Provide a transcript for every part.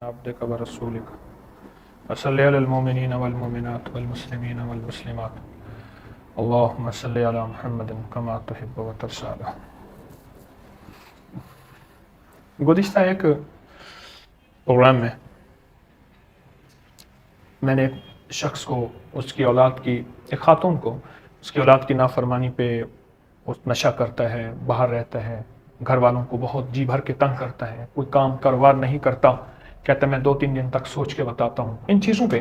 عبدك ورسولك وصل على المؤمنين والمؤمنات والمسلمين والمسلمات اللهم صل على محمد كما تحب وترضى. گزشتہ ایک پروگرام میں میں نے ایک شخص کو اس کی اولاد کی ایک خاتون کو اس کی اولاد کی نافرمانی پہ نشہ کرتا ہے، باہر رہتا ہے، گھر والوں کو بہت جی بھر کے تنگ کرتا ہے، کوئی کام کاروبار نہیں کرتا، کہتا میں 2-3 دن تک سوچ کے بتاتا ہوں. ان چیزوں پہ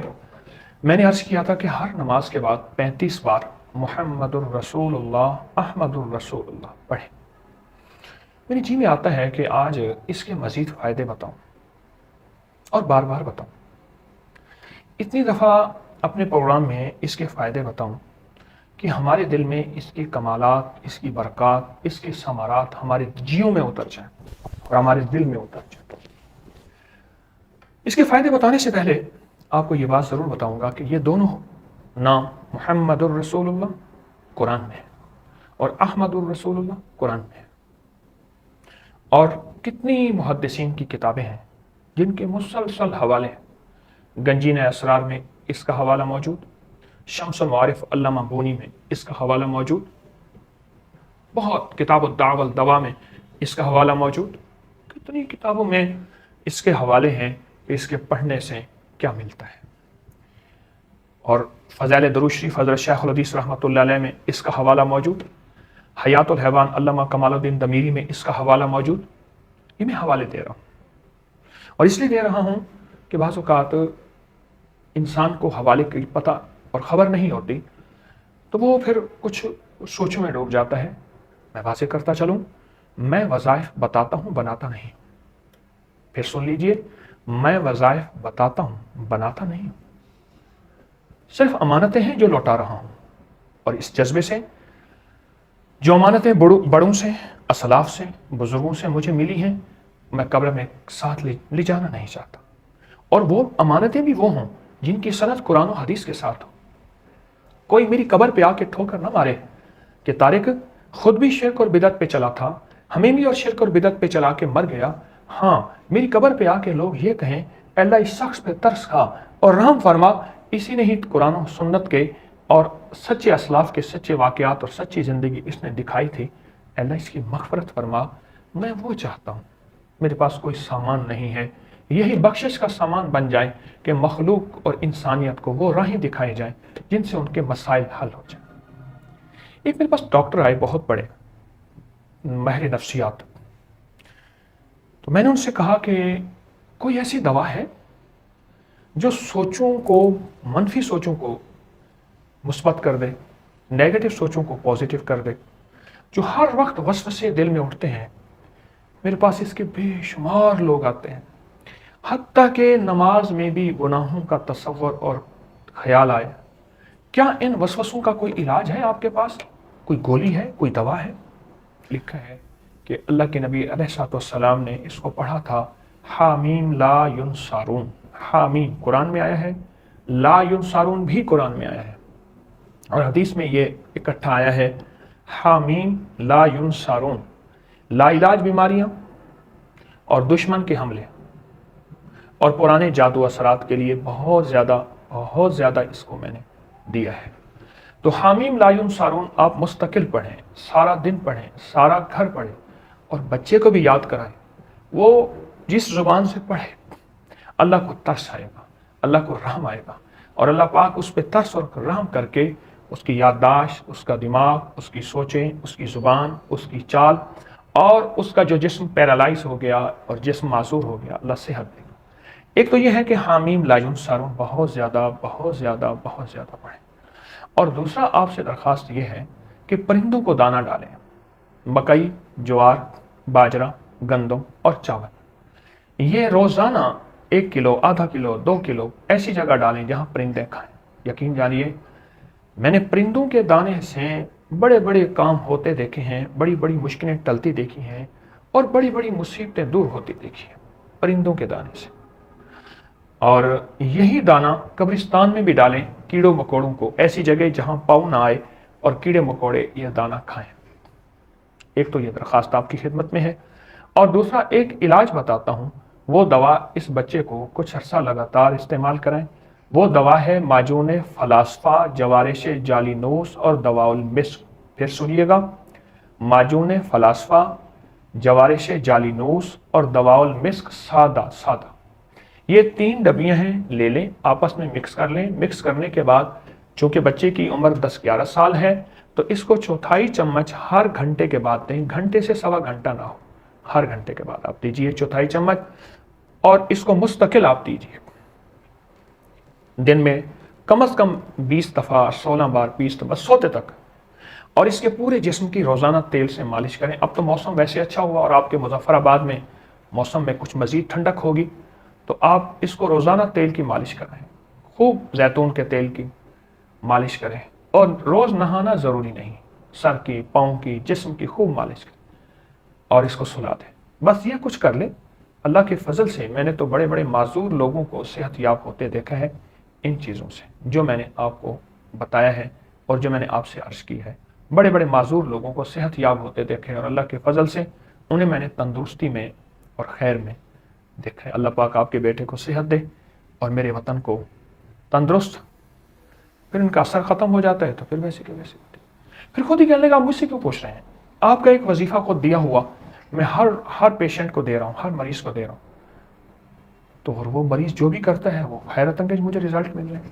میں نے عرض کیا تھا کہ ہر نماز کے بعد 35 بار محمد الرسول اللہ احمد الرسول اللہ پڑھیں. میری جی میں آتا ہے کہ آج اس کے مزید فائدے بتاؤں اور بار بار بتاؤں. اتنی دفعہ اپنے پروگرام میں اس کے فائدے بتاؤں کہ ہمارے دل میں اس کے کمالات، اس کی برکات، اس کے ثمرات ہمارے جیوں میں اتر جائیں اور ہمارے دل میں اتر جائیں. اس کے فائدے بتانے سے پہلے آپ کو یہ بات ضرور بتاؤں گا کہ یہ دونوں نام محمد الرسول اللہ قرآن میں ہے اور احمد الرسول اللہ قرآن میں ہے. اور کتنی محدثین کی کتابیں ہیں جن کے مسلسل حوالے ہیں. گنجین اسرار میں اس کا حوالہ موجود، شمس المعارف علامہ بونی میں اس کا حوالہ موجود، بہت کتاب الدعوہ والدوا میں اس کا حوالہ موجود. کتنی کتابوں میں اس کے حوالے ہیں کہ اس کے پڑھنے سے کیا ملتا ہے. اور فضائل درود شریف حضرت شیخ الحدیث رحمۃ اللہ علیہ میں اس کا حوالہ موجود، حیات الحیوان علامہ کمال الدین دمیری میں اس کا حوالہ موجود. یہ میں حوالے دے رہا ہوں اور اس لیے دے رہا ہوں کہ بعض اوقات انسان کو حوالے کی پتہ اور خبر نہیں ہوتی تو وہ پھر کچھ سوچوں میں ڈوب جاتا ہے. میں واضح کرتا چلوں، میں وظائف بتاتا ہوں، بناتا نہیں. پھر سن لیجئے، میں وظائف بتاتا ہوں، بناتا نہیں. صرف امانتیں ہیں جو لوٹا رہا ہوں، اور اس جذبے سے جو امانتیں بڑوں سے، اسلاف سے، بزرگوں سے مجھے ملی ہیں، میں قبر میں ساتھ لے جانا نہیں چاہتا. اور وہ امانتیں بھی وہ ہوں جن کی سند قرآن و حدیث کے ساتھ ہو. کوئی میری قبر پہ آ کے ٹھوکر نہ مارے کہ طارق خود بھی شرک اور بدعت پہ چلا تھا، ہمیں بھی اور شرک اور بدعت پہ چلا کے مر گیا. ہاں، میری قبر پہ آ کے لوگ یہ کہیں اللہ اس شخص پہ ترس کھا اور رحم فرما، اسی نے ہی قرآن و سنت کے اور سچے اسلاف کے سچے واقعات اور سچی زندگی اس نے دکھائی تھی، اللہ اس کی مغفرت فرما. میں وہ چاہتا ہوں. میرے پاس کوئی سامان نہیں ہے، یہی بخشش کا سامان بن جائے کہ مخلوق اور انسانیت کو وہ راہیں دکھائی جائیں جن سے ان کے مسائل حل ہو جائیں. ایک میرے پاس ڈاکٹر آئے، بہت بڑے ماہر نفسیات. تو میں نے ان سے کہا کہ کوئی ایسی دوا ہے جو سوچوں کو، منفی سوچوں کو مثبت کر دے، نیگیٹو سوچوں کو پازیٹیو کر دے، جو ہر وقت وسوسے دل میں اٹھتے ہیں. میرے پاس اس کے بے شمار لوگ آتے ہیں، حتیٰ کہ نماز میں بھی گناہوں کا تصور اور خیال آئے. کیا ان وسوسوں کا کوئی علاج ہے آپ کے پاس؟ کوئی گولی ہے، کوئی دوا ہے؟ لکھا ہے کہ اللہ کے نبی علیہ السلام نے اس کو پڑھا تھا، حامیم لا ینصارون. حامیم قرآن میں آیا ہے، لا ینصارون بھی قرآن میں آیا ہے، اور حدیث میں یہ اکٹھا آیا ہے، حامیم لا ینصارون. لا علاج بیماریاں اور دشمن کے حملے اور پرانے جادو اثرات کے لیے بہت زیادہ اس کو میں نے دیا ہے. تو حامیم لا ینصارون آپ مستقل پڑھیں، سارا دن پڑھیں، سارا گھر پڑھیں، اور بچے کو بھی یاد کرائیں. وہ جس زبان سے پڑھے اللہ کو ترس آئے گا، اللہ کو رحم آئے گا، اور اللہ پاک اس پہ ترس اور رحم کر کے اس کی یادداشت، اس کا دماغ، اس کی سوچیں، اس کی زبان، اس کی چال، اور اس کا جو جسم پیرالائز ہو گیا اور جسم معذور ہو گیا، اللہ صحت دے گا. ایک تو یہ ہے کہ حامیم لا ینصارون بہت زیادہ پڑھیں. اور دوسرا آپ سے درخواست یہ ہے کہ پرندوں کو دانہ ڈالیں، مکئی، جوار، باجرہ، گندم اور چاول. یہ روزانہ 1 کلو، آدھا کلو، 2 کلو ایسی جگہ ڈالیں جہاں پرندے کھائیں. یقین جانیے، میں نے پرندوں کے دانے سے بڑے بڑے کام ہوتے دیکھے ہیں، بڑی بڑی مشکلیں ٹلتی دیکھی ہیں، اور بڑی بڑی مصیبتیں دور ہوتی دیکھی ہیں پرندوں کے دانے سے. اور یہی دانہ قبرستان میں بھی ڈالیں کیڑوں مکوڑوں کو، ایسی جگہ جہاں پاؤں نہ آئے اور کیڑے مکوڑے یہ دانہ کھائیں. ایک تو یہ درخواست آپ کی خدمت میں ہے. اور دوسرا ایک علاج بتاتا ہوں وہ دوا اس بچے کو کچھ عرصہ لگاتار استعمال کرائیں۔ وہ دوا ہے معجون فلاسفہ، جوارش جالینوس اور دواء المسک۔ پھر سنیے گا، معجون فلاسفہ، جوارش جالینوس اور دواء المسک سادہ سادہ، یہ 3 ڈبیاں ہیں، لے لیں، آپس میں مکس کر لیں۔ مکس کرنے کے بعد چونکہ بچے کی عمر 10-11 سال ہے تو اس کو 1/4 چمچ ہر گھنٹے کے بعد دیں، گھنٹے سے سوا گھنٹہ نہ ہو، ہر گھنٹے کے بعد آپ دیجئے 1/4 چمچ، اور اس کو مستقل آپ دیجئے دن میں کم از کم 20 دفعہ، 16 بار، 20 دفعہ سوتے تک، اور اس کے پورے جسم کی روزانہ تیل سے مالش کریں۔ اب تو موسم ویسے اچھا ہوا اور آپ کے مظفر آباد میں موسم میں کچھ مزید ٹھنڈک ہوگی، تو آپ اس کو روزانہ تیل کی مالش کریں، خوب زیتون کے تیل کی مالش کریں، اور روز نہانا ضروری نہیں، سر کی، پاؤں کی، جسم کی خوب مالش کریں اور اس کو سلا دیں۔ بس یہ کچھ کر لیں، اللہ کے فضل سے میں نے تو بڑے بڑے معذور لوگوں کو صحت یاب ہوتے دیکھا ہے ان چیزوں سے جو میں نے آپ کو بتایا ہے اور جو میں نے آپ سے عرض کی ہے۔ بڑے بڑے معذور لوگوں کو صحت یاب ہوتے دیکھے اور اللہ کے فضل سے انہیں میں نے تندرستی میں اور خیر میں دیکھا ہے۔ اللہ پاک آپ کے بیٹے کو صحت دے اور میرے وطن کو تندرست۔ پھر ان کا اثر ختم ہو جاتا ہے تو پھر ویسے کے ویسے ہوتے ہیں۔ پھر خود ہی کہنے لگا، مجھ سے کیوں پوچھ رہے ہیں؟ آپ کا ایک وظیفہ خود دیا ہوا میں ہر پیشنٹ کو دے رہا ہوں، ہر مریض کو دے رہا ہوں، تو اور وہ مریض جو بھی کرتا ہے وہ حیرت انگیز مجھے رزلٹ مل رہے ہیں۔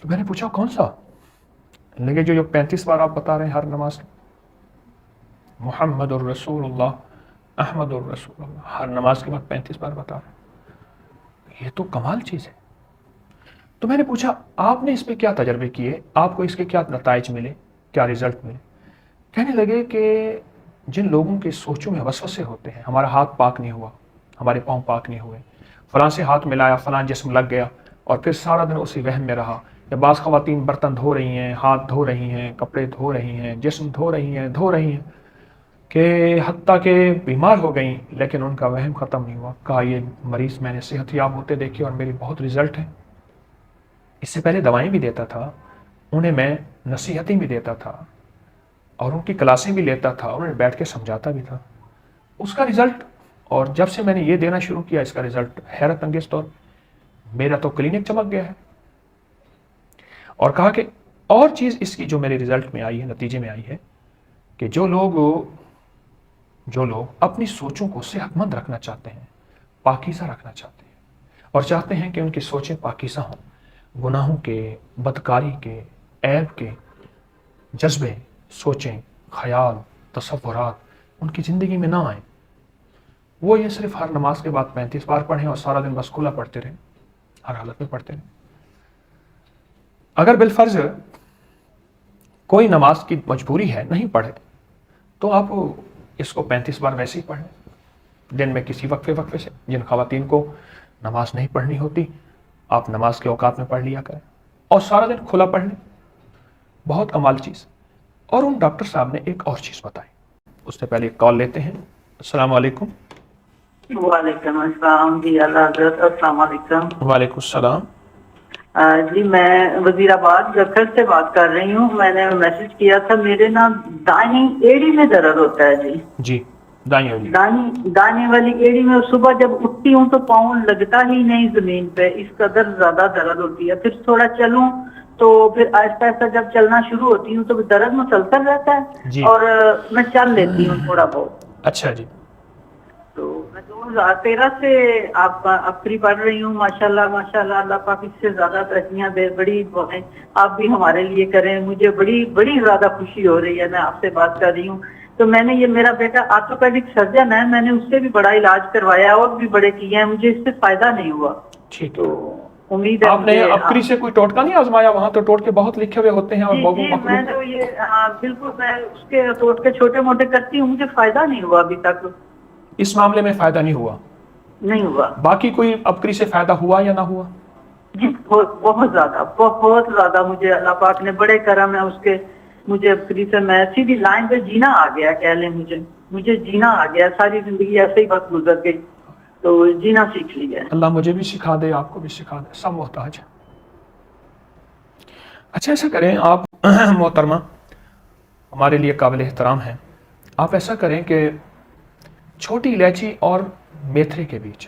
تو میں نے پوچھا کون سا؟ لگے جو 35 بار آپ بتا رہے ہیں ہر نماز میں، محمد الرسول اللہ، احمد الرسول اللہ، ہر نماز کے بعد 35 بار بتا رہے ہیں، یہ تو کمال چیز ہے۔ تو میں نے پوچھا آپ نے اس پہ کیا تجربے کیے، آپ کو اس کے کیا نتائج ملے، کیا رزلٹ ملے؟ کہنے لگے کہ جن لوگوں کے سوچوں میں وسوسے ہوتے ہیں، ہمارا ہاتھ پاک نہیں ہوا، ہمارے پاؤں پاک نہیں ہوئے، فلاں سے ہاتھ ملایا، فلاں جسم لگ گیا، اور پھر سارا دن اسی وہم میں رہا، یا بعض خواتین برتن دھو رہی ہیں، ہاتھ دھو رہی ہیں، کپڑے دھو رہی ہیں، جسم دھو رہی ہیں کہ حتیٰ کہ بیمار ہو گئیں لیکن ان کا وہم ختم نہیں ہوا۔ کہا یہ مریض میں نے صحت یاب ہوتے دیکھے اور میری بہت رزلٹ ہے۔ اس سے پہلے دوائیں بھی دیتا تھا، انہیں میں نصیحتیں بھی دیتا تھا اور ان کی کلاسیں بھی لیتا تھا، انہیں بیٹھ کے سمجھاتا بھی تھا، اس کا رزلٹ، اور جب سے میں نے یہ دینا شروع کیا اس کا رزلٹ حیرت انگیز طور، میرا تو کلینک چمک گیا ہے۔ اور کہا کہ اور چیز اس کی جو میرے رزلٹ میں آئی ہے، نتیجے میں آئی ہے، کہ جو لوگ اپنی سوچوں کو صحت مند رکھنا چاہتے ہیں، پاکیزہ رکھنا چاہتے ہیں، اور چاہتے ہیں کہ ان کی سوچیں پاکیزہ ہوں، گناہوں کے، بدکاری کے، عیب کے جذبے، سوچیں، خیال، تصورات ان کی زندگی میں نہ آئیں، وہ یہ صرف ہر نماز کے بعد 35 بار پڑھیں اور سارا دن بس کھلا پڑھتے رہیں، ہر حالت میں پڑھتے رہیں۔ اگر بالفرض کوئی نماز کی مجبوری ہے نہیں پڑھے تو آپ اس کو 35 بار ویسے ہی پڑھیں، دن میں کسی وقفے سے۔ جن خواتین کو نماز نہیں پڑھنی ہوتی آپ نماز کے اوقات میں پڑھ لیا کریں اور سارا دن کھلا پڑھ لیں، بہت کمال چیز۔ اور ان ڈاکٹر صاحب نے ایک اور چیز بتائی، اس سے پہلے ایک کال لیتے ہیں۔ السلام علیکم۔ وعلیکم السلام جی، اللہ حضرت السلام علیکم۔ وعلیکم السلام۔ جی میں وزیر آباد گھر سے بات کر رہی ہوں، میں نے میسج کیا تھا، میرے نا دائیں ایڑی میں درد ہوتا ہے جی، جی دائیں والی ایڑی میں صبح جب اٹھتی ہوں تو پاؤں لگتا ہی نہیں زمین پہ، اس قدر زیادہ درد ہوتی ہے۔ پھر تھوڑا چلوں تو پھر آہستہ آہستہ جب چلنا شروع ہوتی ہوں تو درد مسلسل رہتا ہے جی۔ اور میں چل لیتی ہوں تھوڑا بہت۔ اچھا جی۔ تو میں 2013 سے آپ افری پڑھ رہی ہوں، ماشاءاللہ ماشاءاللہ، اللہ پاک اس سے زیادہ ترقیاں دے، بڑی دعائیں آپ بھی ہمارے لیے کریں، مجھے بڑی بڑی زیادہ خوشی ہو رہی ہے، میں آپ سے بات کر رہی ہوں۔ تو میں نے یہ، میرا بیٹا آرتھوپیڈک سرجن ہے، میں نے اس سے بھی بڑا علاج کروایا اور بھی بڑے کیے ہیں، مجھے اس سے فائدہ نہیں ہوا۔ ٹھیک، تو امید ہے آپ نے افری سے کوئی ٹوٹکا نہیں آزمایا؟ وہاں تو ٹوٹکے بہت لکھے ہوئے ہوتے ہیں اور جی میں تو یہ بالکل میں اس کے ٹوٹکے چھوٹے موٹے کرتی ہوں، مجھے فائدہ نہیں ہوا ابھی تک۔ اس معاملے میں فائدہ نہیں ہوا؟ نہیں ہوا۔ باقی کوئی افری سے فائدہ ہوا یا نہ ہوا؟ جی بہت زیادہ مجھے اللہ پاک نے بڑے کرم ہے اس کے، مجھے افری سے میں سیدھی لائن پہ جینا آ گیا، کہہ لیں مجھے جینا آ گیا، ساری زندگی ایسے ہی بس گزر گئی تو جینا سیکھ لیا۔ اللہ مجھے بھی سکھا دے، آپ کو بھی سکھا دے، سب محتاج ہیں۔ اچھا ایسا کریں آپ محترمہ، ہمارے لیے قابل احترام ہیں، آپ ایسا کریں کہ چھوٹی الائچی اور میتھرے کے بیچ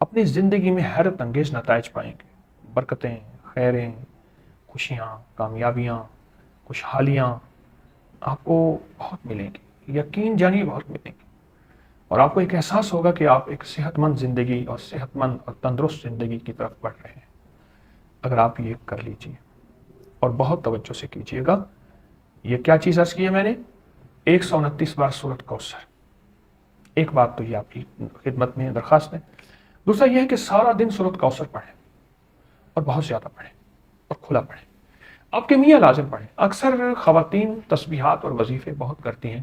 اپنی زندگی میں حیرت انگیز نتائج پائیں گے. برکتیں، خیریں، خوشیاں، کامیابیاں، خوشحالیاں آپ کو بہت ملیں گی، یقین جانیے بہت ملیں گی. اور آپ کو ایک احساس ہوگا کہ آپ ایک صحت مند زندگی اور صحت مند اور تندرست زندگی کی طرف بڑھ رہے ہیں. اگر آپ یہ کر لیجئے اور بہت توجہ سے کیجئے گا. یہ کیا چیز عرض کی ہے میں نے؟ 129 بار سورۃ کوثر. ایک بات تو یہ آپ کی خدمت میں درخواست ہے. دوسرا یہ ہے کہ سارا دن سورۃ کوثر پڑھیں اور بہت زیادہ پڑھیں اور کھلا پڑھیں. آپ کے میاں لازم پڑھیں. اکثر خواتین تسبیحات اور وظیفے بہت کرتی ہیں،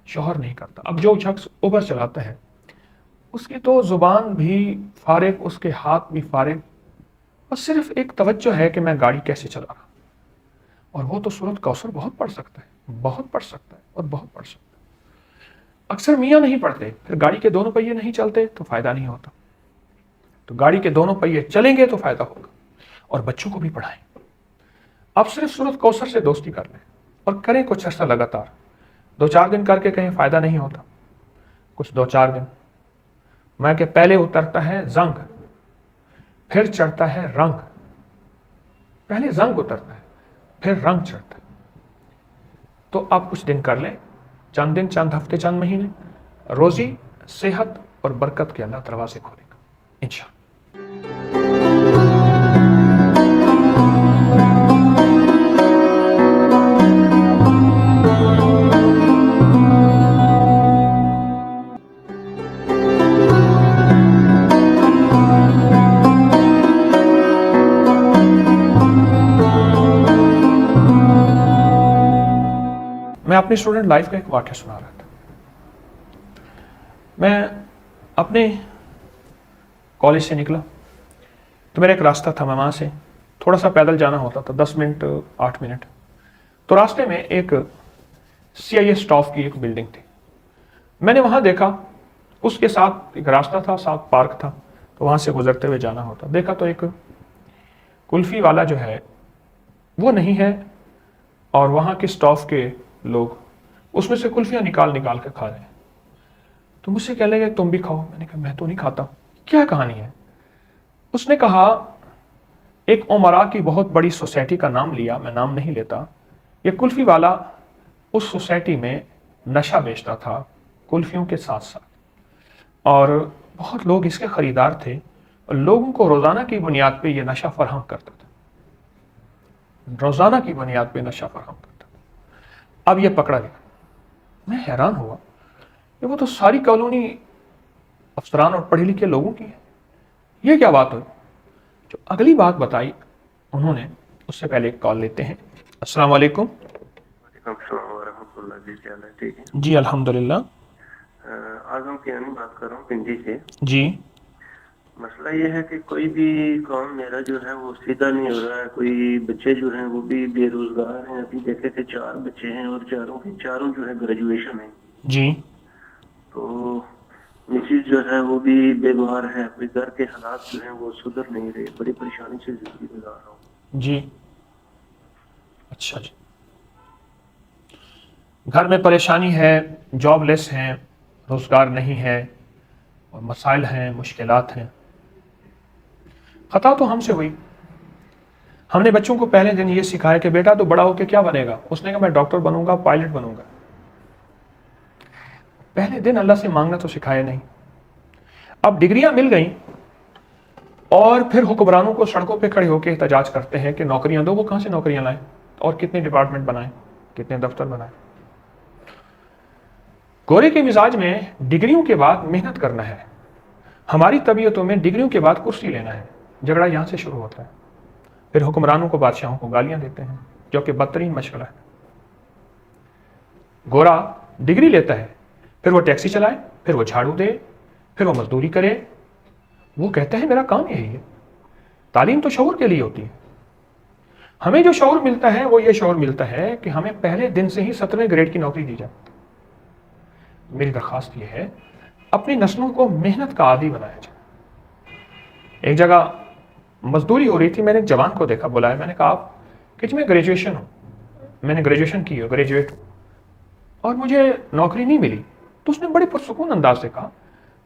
شوہر نہیں کرتا. اب جو شخص اوبر چلاتا ہے اس کی تو زبان بھی فارغ، اس کے ہاتھ بھی فارغ، بس صرف ایک توجہ ہے کہ میں گاڑی کیسے چلا رہا ہوں. اور وہ تو سورۃ کوثر بہت پڑھ سکتا ہے، بہت پڑھ سکتا ہے اور بہت پڑھ سکتا ہے. اکثر میاں نہیں پڑھتے، پھر گاڑی کے دونوں پہیے نہیں چلتے تو فائدہ نہیں ہوتا. تو گاڑی کے دونوں پہیے چلیں گے تو فائدہ ہوگا. اور بچوں کو بھی پڑھائیں. آپ صرف سورۃ کوثر سے دوستی کر لیں اور کریں کچھ عرصہ لگاتار. 2-4 دن کر کے کہیں فائدہ نہیں ہوتا، کچھ 2-4 دن میں کہ پہلے اترتا ہے زنگ، پھر چڑھتا ہے رنگ. پہلے زنگ اترتا ہے پھر رنگ چڑھتا ہے. تو آپ کچھ دن کر لیں، چند دن، چند ہفتے، چند مہینے. روزی، صحت اور برکت کے اللہ دروازے کھولے گا انشاءاللہ. میں اپنی اسٹوڈنٹ لائف کا ایک واقعہ سنا رہا تھا. میں اپنے کالج سے نکلا تو میرا ایک راستہ تھا، میں وہاں سے تھوڑا سا پیدل جانا ہوتا تھا، 10 منٹ 8 منٹ. تو راستے میں ایک CIA اسٹاف کی ایک بلڈنگ تھی. میں نے وہاں دیکھا، اس کے ساتھ ایک راستہ تھا، ساتھ پارک تھا، تو وہاں سے گزرتے ہوئے جانا ہوتا. دیکھا تو ایک کلفی والا جو ہے وہ نہیں ہے، اور وہاں کے اسٹاف کے لوگ اس میں سے کلفیاں نکال کے کھا رہے ہیں. تو مجھ سے کہنے لگے تم بھی کھاؤ. میں نے کہا میں تو نہیں کھاتا. کیا کہانی ہے؟ اس نے کہا ایک عمرا کی بہت بڑی سوسائٹی کا نام لیا، میں نام نہیں لیتا. یہ کلفی والا اس سوسائٹی میں نشہ بیچتا تھا کلفیوں کے ساتھ ساتھ، اور بہت لوگ اس کے خریدار تھے اور لوگوں کو روزانہ کی بنیاد پہ یہ نشہ فراہم کرتا تھا. روزانہ کی بنیاد پہ نشہ فراہم کرتا. اب یہ پکڑا گیا. میں حیران ہوا کہ وہ تو ساری کالونی افسران اور پڑھے لکھے لوگوں کی ہے، یہ کیا بات ہوئی؟ جو اگلی بات بتائی انہوں نے، اس سے پہلے ایک کال لیتے ہیں. السلام علیکم. وعلیکم السلام ورحمۃ اللہ. جی کیا حال ہے؟ ٹھیک ہے جی الحمدللہ. اعظم کیانی بات کر رہا ہوں پنڈی سے. جی مسئلہ یہ ہے کہ کوئی بھی کام میرا جو ہے وہ سیدھا نہیں ہو رہا ہے. کوئی بچے جو ہیں وہ بھی بے روزگار ہیں. ابھی دیکھے تھے 4 بچے ہیں اور چاروں جو ہے گریجویشن ہیں. جی تو مسز جو ہے وہ بھی بیمار ہے. کوئی گھر کے حالات جو ہیں وہ سدھر نہیں رہے. بڑی پریشانی سے زندگی گزار رہا ہوں. جی اچھا جی. گھر میں پریشانی ہے، جاب لیس ہیں، روزگار نہیں ہے، اور مسائل ہیں، مشکلات ہیں. خطا تو ہم سے ہوئی. ہم نے بچوں کو پہلے دن یہ سکھایا کہ بیٹا تو بڑا ہو کے کیا بنے گا؟ اس نے کہا میں ڈاکٹر بنوں گا، پائلٹ بنوں گا. پہلے دن اللہ سے مانگنا تو سکھایا نہیں. اب ڈگریاں مل گئیں اور پھر حکمرانوں کو سڑکوں پہ کھڑے ہو کے احتجاج کرتے ہیں کہ نوکریاں دو. وہ کہاں سے نوکریاں لائیں؟ اور کتنے ڈپارٹمنٹ بنائیں، کتنے دفتر بنائیں. گورے کے مزاج میں ڈگریوں کے بعد محنت کرنا ہے. ہماری طبیعتوں میں ڈگریوں کے بعد کرسی لینا ہے. جھگڑا یہاں سے شروع ہوتا ہے. پھر حکمرانوں کو، بادشاہوں کو گالیاں دیتے ہیں، جو کہ بدترین مشغلہ ہے. گورا ڈگری لیتا ہے، پھر وہ ٹیکسی چلائے، پھر وہ جھاڑو دے، پھر وہ مزدوری کرے. وہ کہتا ہے میرا کام یہی ہے. تعلیم تو شعور کے لیے ہوتی ہے. ہمیں جو شعور ملتا ہے وہ یہ شعور ملتا ہے کہ ہمیں پہلے دن سے ہی 17ویں گریڈ کی نوکری دی جائے. میری درخواست یہ ہے اپنی نسلوں کو محنت کا عادی بنایا جائے. ایک جگہ مزدوری ہو رہی تھی، میں نے ایک جوان کو دیکھا، بلایا. میں نے کہا آپ کہ میں گریجویشن ہوں، میں نے گریجویشن کی ہو، گریجویٹ ہوں، اور مجھے نوکری نہیں ملی. تو اس نے بڑے پرسکون انداز سے کہا